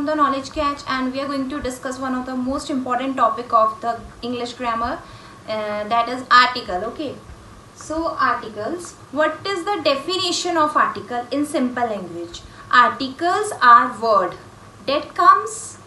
the knowledge catch, and we are going to discuss one of the most important topic of the English grammar, that is article. Okay, so articles. What is the definition of article in simple language? Articles are word that comes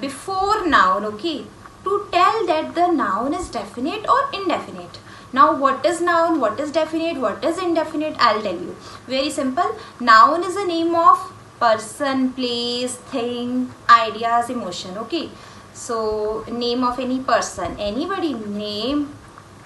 before noun, okay, to tell that the noun is definite or indefinite. Now what is noun, what is definite, what is indefinite, I'll tell you. Very simple. Noun is a name of person, place, thing, ideas, emotion. Okay, so name of any person, anybody name,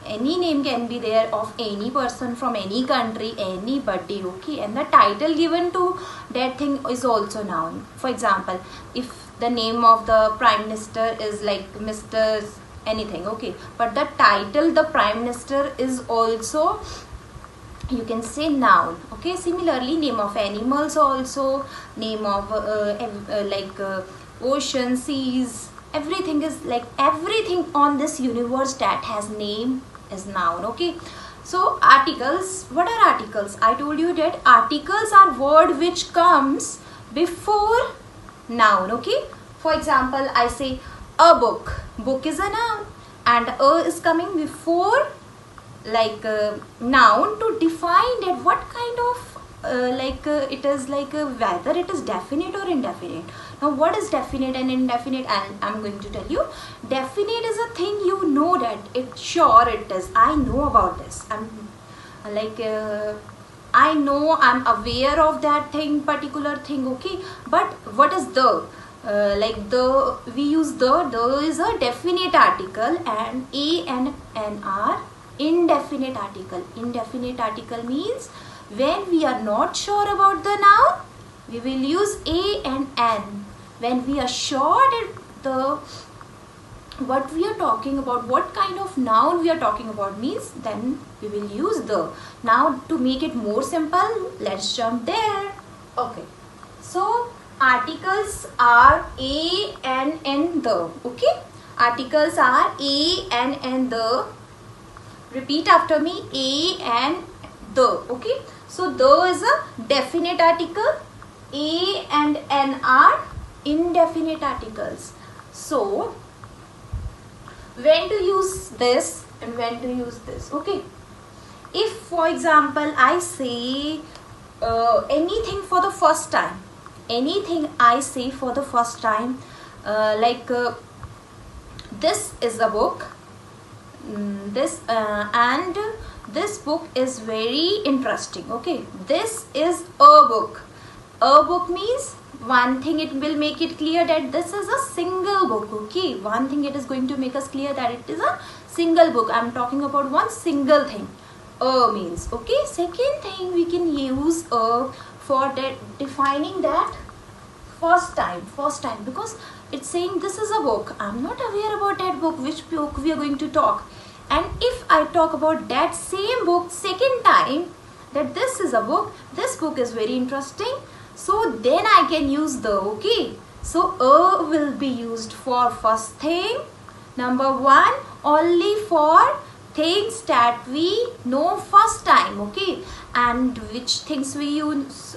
any name can be there of any person from any country, anybody. Okay, and the title given to that thing is also noun. For example, if the name of the prime minister is like Mr. anything, okay, but the title the prime minister is also, you can say, noun. Okay, similarly name of animals also, name of ocean, seas, everything is like everything on this universe that has name is noun. Okay, so articles, what are articles? I told you that articles are word which comes before noun. Okay, for example, I say a book. Book is a noun, and a is coming before noun to define that what kind of it is like whether it is definite or indefinite. Now what is definite and indefinite? I'm going to tell you. Definite is a thing you know that it sure it is. I know about this. I know, I'm aware of that thing, particular thing. Okay, but what is the? We use the is a definite article, and a and n are indefinite article. Indefinite article means when we are not sure about the noun, we will use a and n. When we are sure that what we are talking about, what kind of noun we are talking about means, then we will use the. Now to make it more simple, let's jump there. Okay, so articles are a, n, and the. Okay, articles are a, n, and the. Repeat after me, a and the. Okay, so the is a definite article, a and n are indefinite articles. So when to use this and when to use this? Okay, if for example I say anything for the first time, anything I say for the first time, this is a book, and this book is very interesting. Okay, this is a book. A book means one thing, it will make it clear that this is a single book. Okay, one thing it is going to make us clear that it is a single book. I'm talking about one single thing. A means, okay. Second thing, we can use a for that defining that first time, because it's saying this is a book. I'm not aware about that book, which book we are going to talk. And if I talk about that same book second time, that this is a book, this book is very interesting, so then I can use the. Okay, so a will be used for first thing, number one, only for things that we know first time. Okay, and which things we use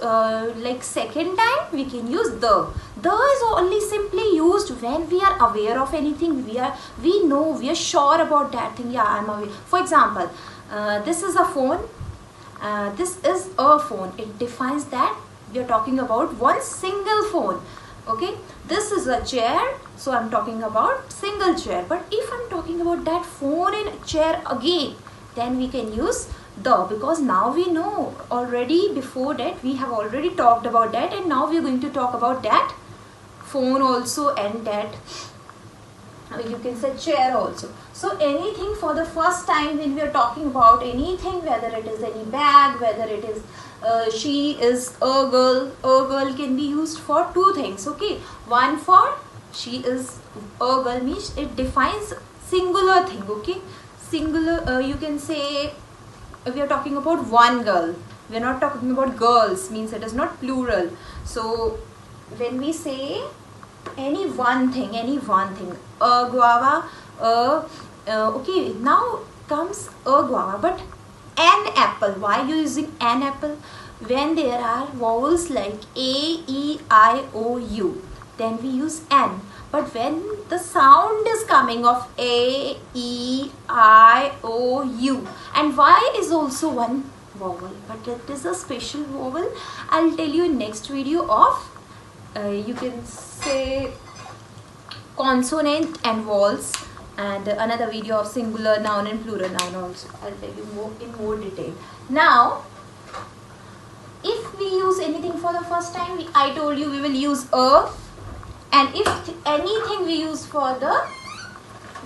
second time, we can use the. The is only simply used when we are aware of anything, we know, we are sure about that thing. Yeah, I'm aware. For example, this is a phone, this is a phone. It defines that we are talking about one single phone. Okay, this is a chair, so I'm talking about single chair. But if I'm talking about that phone and chair again, then we can use the, because now we know already. Before that we have already talked about that, and now we are going to talk about that phone also, and that you can say chair also. So anything for the first time when we are talking about anything, whether it is any bag, whether it is she is a girl. A girl can be used for two things. Okay, one for she is a girl means it defines singular thing. Okay, singular, you can say we are talking about one girl, we are not talking about girls, means it is not plural. So when we say any one thing, a guava, okay, now comes a guava, but an apple. Why you using an apple? When there are vowels like A, E, I, O, U. then we use N. But when the sound is coming of A, E, I, O, U, and Y is also one vowel, but it is a special vowel. I'll tell you in next video of you can say consonant and vowels, and another video of singular noun and plural noun also. I'll tell you more in more detail. Now, if we use anything for the first time, I told you we will use a, and if anything we use for the,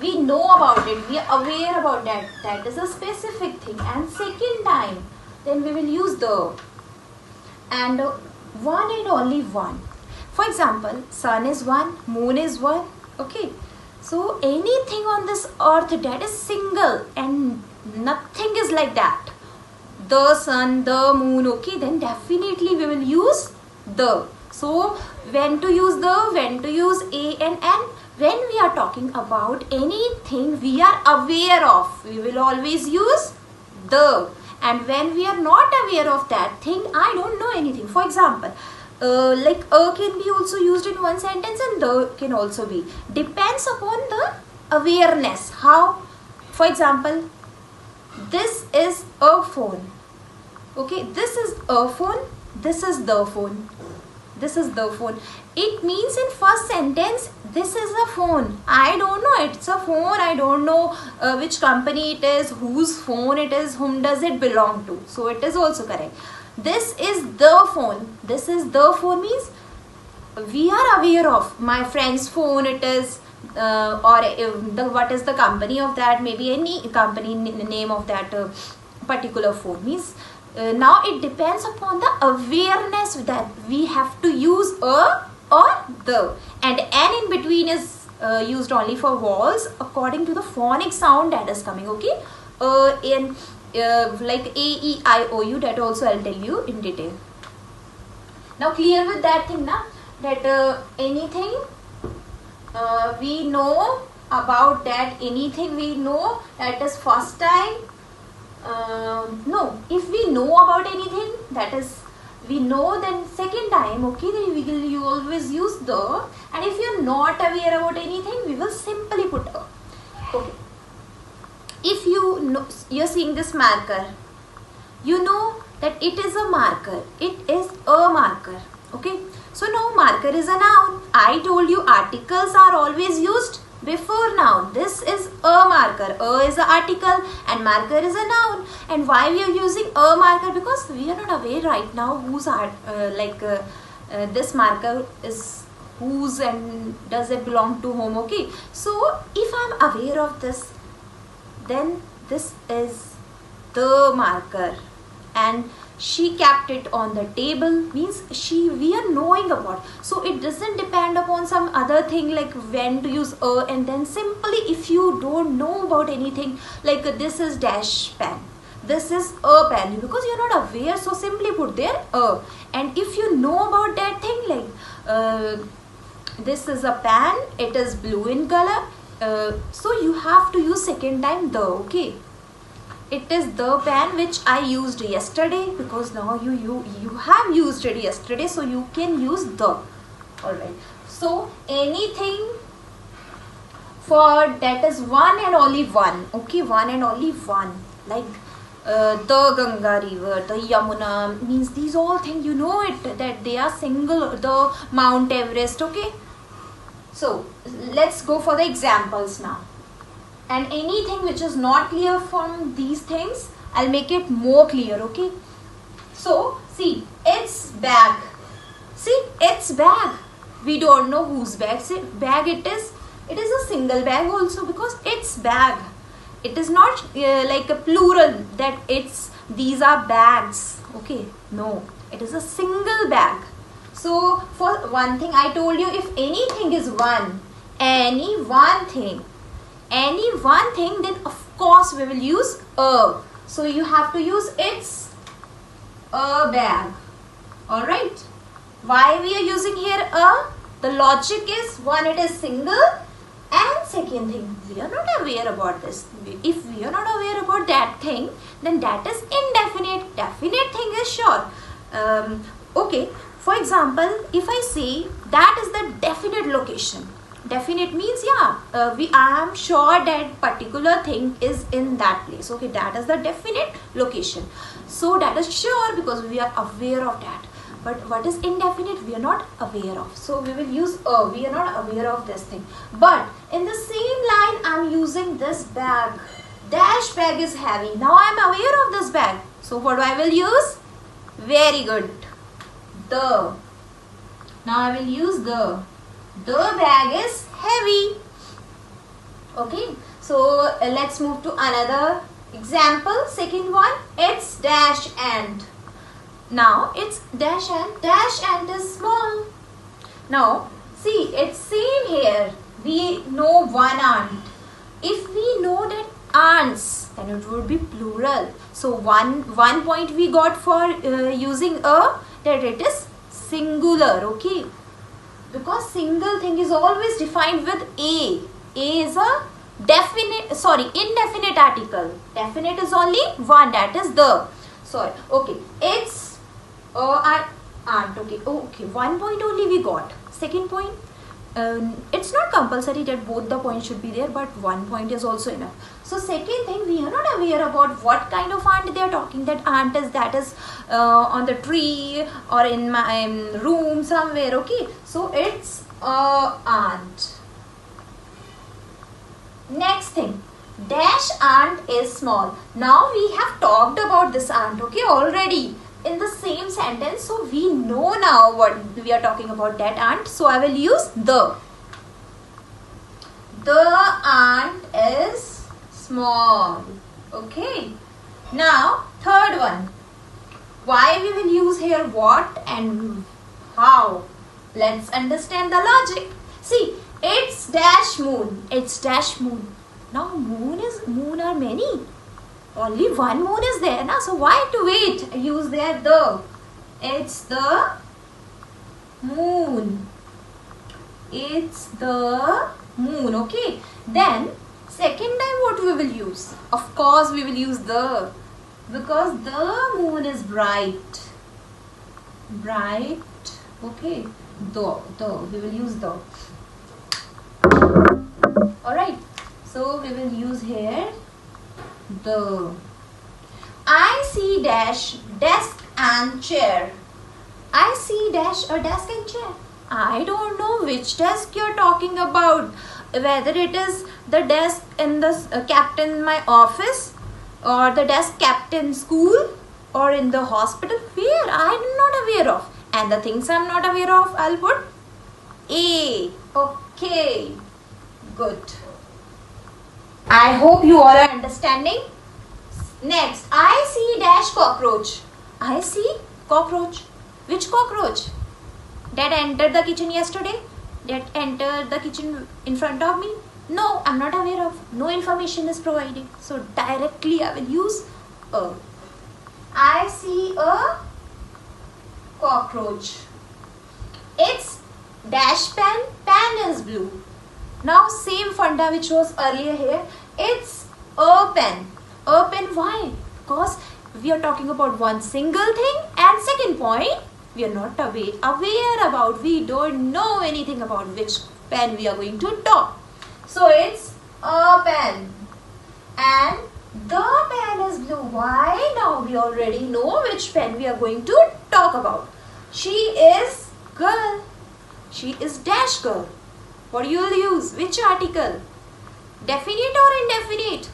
we know about it, we are aware about that, that is a specific thing, and second time, then we will use the, and one and only one. For example, sun is one, moon is one, okay. So anything on this earth that is single and nothing is like that, the sun, the moon, okay, then definitely we will use the. So when to use the, when to use A and N, when we are talking about anything we are aware of, we will always use the. And when we are not aware of that thing, I don't know anything. For example, like a can be also used in one sentence and the can also be. Depends upon the awareness. How? For example, this is a phone. Okay, this is a phone, this is the phone. This is the phone. It means in first sentence, this is a phone. I don't know, it's a phone. I don't know which company it is, whose phone it is, whom does it belong to. So it is also correct. This is the phone. This is the phone means we are aware of my friend's phone it is, or what is the company of that, maybe any company name of that particular phone means. Now it depends upon the awareness that we have to use a or the, and N in between is used only for vowels according to the phonic sound that is coming, okay. In like A, E, I, O, U, that also I'll tell you in detail. Now clear with that thing now, that anything we know about that, anything we know that is first time. No, if we know about anything that is we know, then second time, okay, then we will you always use the, and if you are not aware about anything, we will simply put a. Okay, if you know, you're seeing this marker, you know that it is a marker, it is a marker, okay. So now marker is a noun. I told you articles are always used before noun. This is a marker. A is an article and marker is a noun. And why we are using a marker? Because we are not aware right now whose this marker is whose and does it belong to whom, okay. So if I am aware of this, then this is the marker, and she kept it on the table means we are knowing about. So it doesn't depend upon some other thing like when to use a, and then simply if you don't know about anything like this is dash pen, this is a pen, because you're not aware, so simply put there a. And if you know about that thing like this is a pen, it is blue in color, so you have to use second time the, okay. It is the pen which I used yesterday, because now you have used it yesterday, so you can use the. Alright. So anything for that is one and only one. Okay, one and only one. Like the Ganga river, the Yamuna, means these all things you know it that they are single, the Mount Everest, okay. So let's go for the examples now. And anything which is not clear from these things, I'll make it more clear, okay. So see, it's bag. See, it's bag. We don't know whose bag. See, bag it is a single bag also, because it's bag. It is not like a plural that it's these are bags, okay. No, it is a single bag. So for one thing I told you, if anything is one, any one thing, then of course we will use a. So you have to use it's a bag. Alright. Why we are using here a? The logic is, one, it is single, and second thing, we are not aware about this. If we are not aware about that thing, then that is indefinite. Definite thing is sure. Okay. For example, if I say that is the definite location. Definite means I am sure that particular thing is in that place. Okay, that is the definite location. So that is sure because we are aware of that. But what is indefinite? We are not aware of. So we will use we are not aware of this thing. But in the same line, I am using this bag. Dash bag is heavy. Now I am aware of this bag. So what I will use? Very good. The. Now I will use the. The bag is heavy. Okay. So let's move to another example. Second one. It's dash and. Now it's dash and is small. Now see, it's same here. We know one aunt. If we know that aunts, then it would be plural. So one point we got for using a, that it is singular. Okay, because single thing is always defined with a. A is a indefinite article. Definite is only one, that is the. Sorry. Okay, it's aunt. Okay, 1 point only we got. Second point, it's not compulsory that both the points should be there, but 1 point is also enough. So second thing, we are not aware about what kind of aunt they are talking. That aunt is on the tree or in my room somewhere. Okay, so it's aunt. Next thing, dash aunt is small. Now we have talked about this aunt, okay, already in the same sentence, so we know now what we are talking about, that aunt. So I will use the. The aunt is small. Okay. Now third one. Why we will use here what and how? Let's understand the logic. See, it's dash moon. It's dash moon. Now moon are many. Only one moon is there, na? So why to wait? Use there the. It's the moon. It's the moon. Okay. Then second time what we will use? Of course we will use the, because the moon is bright. Bright. Okay. The. We will use the. Alright. So we will use here the. I see dash desk and chair. I see dash a desk and chair. I don't know which desk you're talking about. Whether it is the desk in the kept in my office, or the desk kept in school, or in the hospital. Where? I am not aware of. And the things I'm not aware of, I'll put A. Okay. Good. I hope you all are understanding. Next, I see dash cockroach. I see cockroach. Which cockroach? That entered the kitchen yesterday? That entered the kitchen in front of me? No, I'm not aware of. No information is provided. So directly I will use a. I see a cockroach. It's dash pen. Pen is blue. Now same funda which was earlier here. It's a pen. A pen, why? Because we are talking about one single thing, and second point, we are not aware about, we don't know anything about which pen we are going to talk. So it's a pen. And the pen is blue. Why? Now we already know which pen we are going to talk about. She is girl. She is dash girl. What you will use? Which article? Definite or indefinite?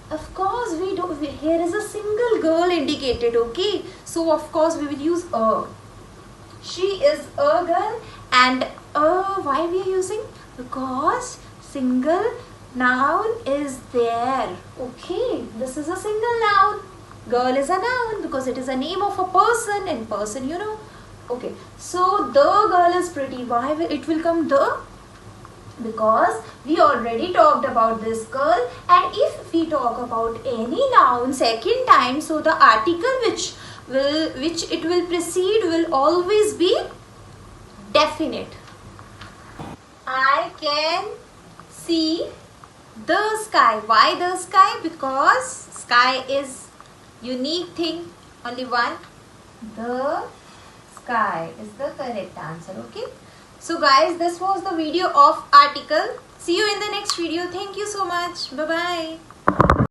Of course we do. Here is a single girl indicated, okay? So of course we will use a. She is a girl, and why we are using? Because single noun is there. Okay, this is a single noun. Girl is a noun because it is a name of a person, and person you know. Okay, so the girl is pretty. Why it will come the? Because we already talked about this girl, and if we talk about any noun second time, so the article which it will precede will always be definite. I can see the sky. Why the sky? Because sky is unique thing, only one. The sky is the correct answer. Okay. So guys, this was the video of article. See you in the next video. Thank you so much. Bye bye.